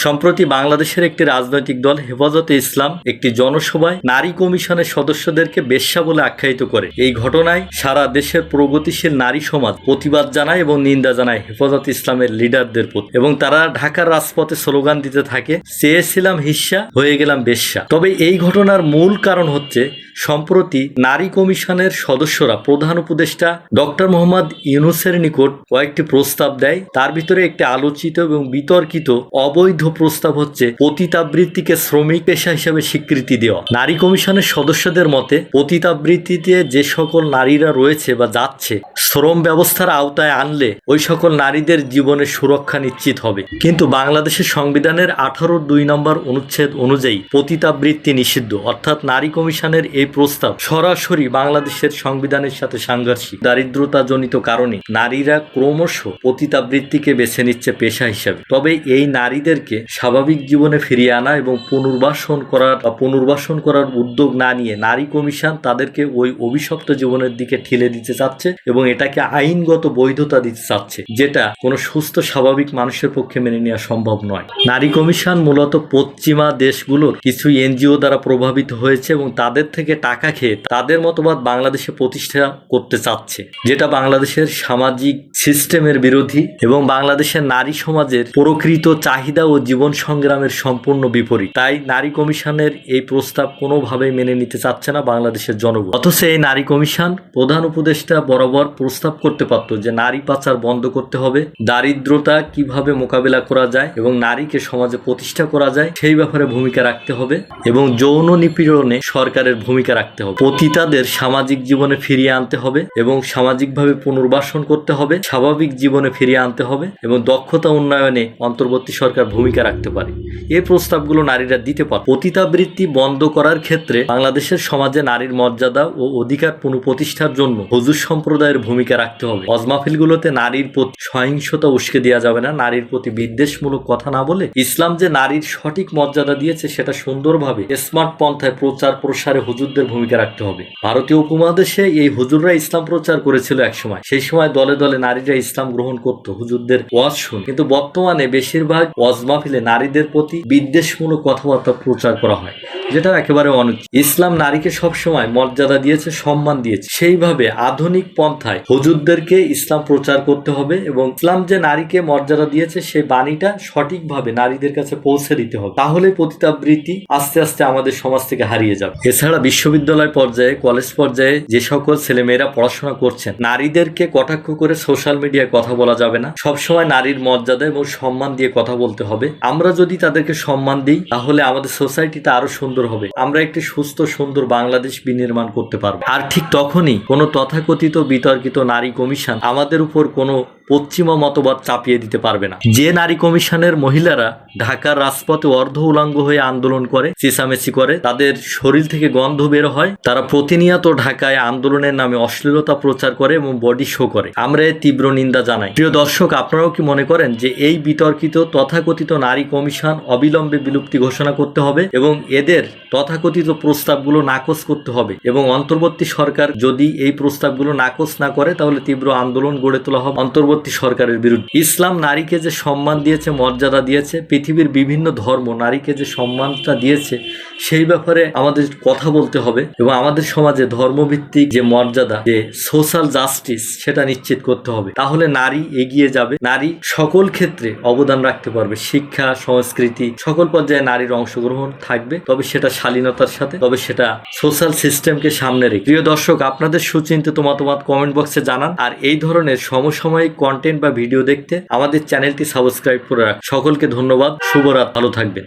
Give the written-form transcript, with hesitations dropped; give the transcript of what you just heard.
সম্প্রতি বাংলাদেশের একটি রাজনৈতিক দল হেফাজতে ইসলাম একটি জনসভায় নারী কমিশনের সদস্যদেরকে বেশ্যা বলে আখ্যায়িত করে। এই ঘটনায় সারা দেশের প্রগতিশীল নারী সমাজ প্রতিবাদ জানায় এবং নিন্দা জানায় হেফাজতে ইসলামের লিডারদের প্রতি, এবং তারা ঢাকার রাজপথে স্লোগান দিতে থাকে, চেয়েছিলাম হিস্যা, হয়ে গেলাম বেশ্যা। তবে এই ঘটনার মূল কারণ হচ্ছে সম্প্রতি নারী কমিশনের সদস্যরা প্রধান উপদেষ্টা ডক্টর মোহাম্মদ ইউনূসের নিকট কয়েকটি প্রস্তাব দেয়। তার ভিতরে একটি আলোচিত এবং বিতর্কিত অবৈধ প্রস্তাব হচ্ছে পতিতাবৃত্তিকে শ্রমিক পেশা হিসেবে স্বীকৃতি দেওয়া। নারী কমিশনের সদস্যদের মতে পতিতাবৃত্তিতে যে সকল নারীরা রয়েছে বা যাচ্ছে, শ্রম ব্যবস্থার আওতায় আনলে ওই সকল নারীদের জীবনের সুরক্ষা নিশ্চিত হবে। কিন্তু বাংলাদেশের সংবিধানের 18(2) নম্বর অনুচ্ছেদ অনুযায়ী পতিতাবৃত্তি নিষিদ্ধ, অর্থাৎ নারী কমিশনের এই প্রস্তাব সরাসরি বাংলাদেশের সংবিধানের সাথে সাংঘর্ষিক। দারিদ্রতাজনিত কারণে নারীরা ক্রমশ পতিতাবৃত্তিকে বেছে নিচ্ছে পেশা হিসাবে। তবে এই নারীদেরকে স্বাভাবিক জীবনে ফিরিয়ে আনা এবং পুনর্বাসন করার উদ্যোগ না নিয়ে নারী কমিশন তাদেরকে ওই অভিশপ্ত জীবনের দিকে ঠেলে দিতে চাচ্ছে এবং এটাকে আইনগত বৈধতা দিতে চাচ্ছে, যেটা কোনো সুস্থ স্বাভাবিক মানুষের পক্ষে মেনে নেওয়া সম্ভব নয়। নারী কমিশন মূলত পশ্চিমা দেশগুলোর কিছু এনজিও দ্বারা প্রভাবিত হয়েছে এবং তাদের থেকে টাকা খেয়ে তাদের মতবাদ বাংলাদেশে প্রতিষ্ঠা করতে চাচ্ছে, যেটা বাংলাদেশের সামাজিক সিস্টেমের বিরোধী এবং বাংলাদেশের নারী সমাজের প্রকৃত চাহিদা ও জীবন সংগ্রামের সম্পূর্ণ বিপরীত। তাই নারী কমিশনের এই প্রস্তাব কোনোভাবেই মেনে নিতে চাচ্ছে না বাংলাদেশের জনগণ। অথচ এই নারী কমিশন প্রধান উপদেষ্টা বরাবর প্রস্তাব করতে পারত যে নারী পাচার বন্ধ করতে হবে, দারিদ্রতা কিভাবে মোকাবিলা করা যায় এবং নারীকে সমাজে প্রতিষ্ঠা করা যায় সেই ব্যাপারে ভূমিকা রাখতে হবে এবং যৌন নিপীড়নে সরকারের ভূমিকা রাখতে হবে। পতিতাদের সামাজিক জীবনে ফিরিয়ে আনতে হবে এবং সামাজিকভাবে পুনর্বাসন করতে হবে, স্বাভাবিক জীবনে ফিরিয়ে আনতে হবে এবং দক্ষতা উন্নয়নে অন্তর্বর্তী সরকার ভূমিকা রাখতে পারে। এই প্রস্তাবগুলো নারীরা দিতে পারে। পতিতাবৃত্তি বন্ধ করার ক্ষেত্রে বাংলাদেশের সমাজে নারীর মর্যাদা ও অধিকার পুনঃপ্রতিষ্ঠার জন্য হুজুর সম্প্রদায়ের ভূমিকা রাখতে হবে। হজ মাহফিলগুলোতে নারীর প্রতি সহিংসতা উস্কে দেওয়া যাবে না, নারীর প্রতি বিদ্বেষমূলক কথা না বলে ইসলাম যে নারীর সঠিক মর্যাদা দিয়েছে সেটা সুন্দরভাবে স্মার্ট পন্থায় প্রচার প্রসারে হুজুরদের ভূমিকা রাখতে হবে। ভারতীয় উপমহাদেশে এই হুজুররা ইসলাম প্রচার করেছিল একসময়, সেই সময় দলে দলে নারীরা ইসলাম গ্রহণ করত হুজুরদের ওয়াজ শুনে, কিন্তু বর্তমানে বেশিরভাগ ওয়াজ মাহফিলে নারীদের প্রতি বিদ্বেষমূলক কথাবার্তা প্রচার করা হয়, যেটা একেবারে অনুচিত। ইসলাম নারীকে সবসময় মর্যাদা দিয়েছে, সম্মান দিয়েছে, সেইভাবে আধুনিক পন্থায় হুজুরদেরকে ইসলাম প্রচার করতে হবে এবং ইসলাম যে নারীকে মর্যাদা দিয়েছে সেই বাণীটা সঠিকভাবে নারীদের কাছে পৌঁছে দিতে হবে। তাহলে পতিতাবৃত্তি আস্তে আস্তে আমাদের সমাজ থেকে হারিয়ে যাবে। এছাড়া বিশ্ববিদ্যালয় পর্যায়ে, কলেজ পর্যায়ে যে সকল ছেলেমেয়েরা পড়াশোনা করছেন, নারীদেরকে কটাক্ষ করে সোশ্যাল মিডিয়ায় কথা বলা যাবে না। সবসময় নারীর মর্যাদা এবং সম্মান দিয়ে কথা বলতে হবে। আমরা যদি তাদেরকে সম্মান দিই তাহলে আমাদের সোসাইটিটা আরো সুন্দর হবে, আমরা একটি সুস্থ সুন্দর বাংলাদেশ বিনির্মাণ করতে পারবো। আর ঠিক তখনই কোনো তথাকথিত বিতর্কিত নারী কমিশন আমাদের উপর কোনো পশ্চিমা মতবাদ চাপিয়ে দিতে পারবে না। যে নারী কমিশনের মহিলারা ঢাকার রাজপথে অর্ধ উলঙ্গ হয়ে আন্দোলন করে, চেঁচামেচি করে, তাদের শরীর থেকে গন্ধ বের হয়, তারা প্রতিনিয়ত ঢাকায় আন্দোলনের নামে অশ্লীলতা প্রচার করে এবং বডি শো করে, আমরা এর তীব্র নিন্দা জানাই। প্রিয় দর্শক, আপনারাও কি মনে করেন যে এই বিতর্কিত তথাকথিত নারী কমিশন অবিলম্বে বিলুপ্তি ঘোষণা করতে হবে এবং এদের তথাকথিত প্রস্তাবগুলো নাকচ করতে হবে এবং অন্তর্বর্তী সরকার যদি এই প্রস্তাবগুলো নাকচ না করে তাহলে তীব্র আন্দোলন গড়ে তোলা হবে অন্তর্বর্তী সরকারের বিরুদ্ধে। ইসলাম নারীকে যে সম্মান দিয়েছে, মর্যাদা দিয়েছে, পৃথিবীর বিভিন্ন ধর্ম নারীকে যে সম্মানটা দিয়েছে সেই ব্যাপারে আমাদের কথা বলতে হবে এবং আমাদের সমাজে ধর্মভিত্তিক যে মর্যাদা, যে সোশ্যাল জাস্টিস, সেটা নিশ্চিত করতে হবে। তাহলে নারী এগিয়ে যাবে, নারী সকল ক্ষেত্রে অবদান রাখতে পারবে, শিক্ষা, সংস্কৃতি, সকল পর্যায়ে নারীর অংশগ্রহণ থাকবে, তবে সেটা শালীনতার সাথে, তবে সেটা সোশ্যাল সিস্টেমকে সামনে রেখে। প্রিয় দর্শক, আপনাদের সুচিন্তিত মতামত কমেন্ট বক্সে জানান আর এই ধরনের সমসাময়িক কন্টেন্ট বা ভিডিও দেখতে আমাদের চ্যানেলটি সাবস্ক্রাইব করে রাখুন। সকলকে ধন্যবাদ, শুভরাত, ভালো থাকবেন।